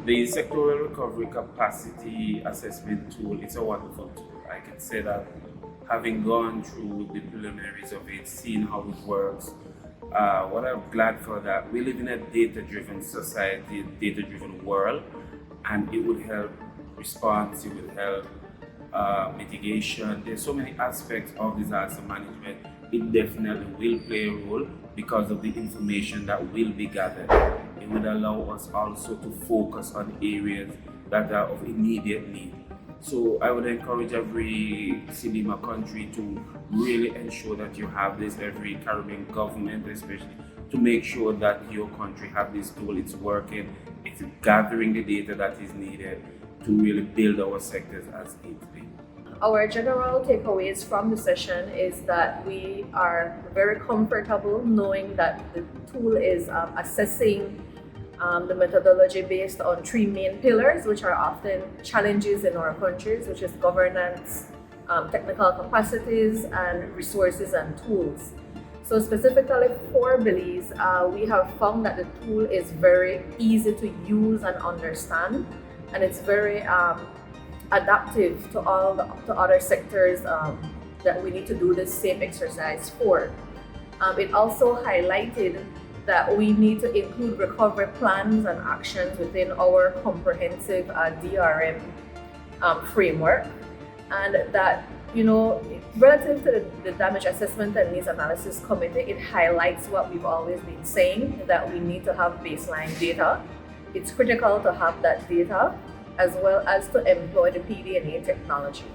The Sectoral Recovery Capacity Assessment tool is a wonderful tool. I can say that having gone through the preliminaries of it, seeing how it works, what I'm glad for that. We live in a data-driven society, data-driven world, and it would help response, it would help mitigation. There's so many aspects of disaster management. It definitely will play a role because of the information that will be gathered. It would allow us also to focus on areas that are of immediate need. So I would encourage every CDEMA country to really ensure that you have this, every Caribbean government especially, to make sure that your country have this tool, it's working, it's gathering the data that is needed to really build our sectors as needs be. Our general takeaways from the session is that we are very comfortable knowing that the tool is assessing the methodology based on three main pillars, which are often challenges in our countries, which is governance, technical capacities, and resources and tools. So specifically for Belize, we have found that the tool is very easy to use and understand, and it's very adaptive to other sectors that we need to do the same exercise for. It also highlighted that we need to include recovery plans and actions within our comprehensive DRM framework, and that, relative to the damage assessment and needs analysis committee, it highlights what we've always been saying, that we need to have baseline data. It's critical to have that data, as well as to employ the PD&A technology.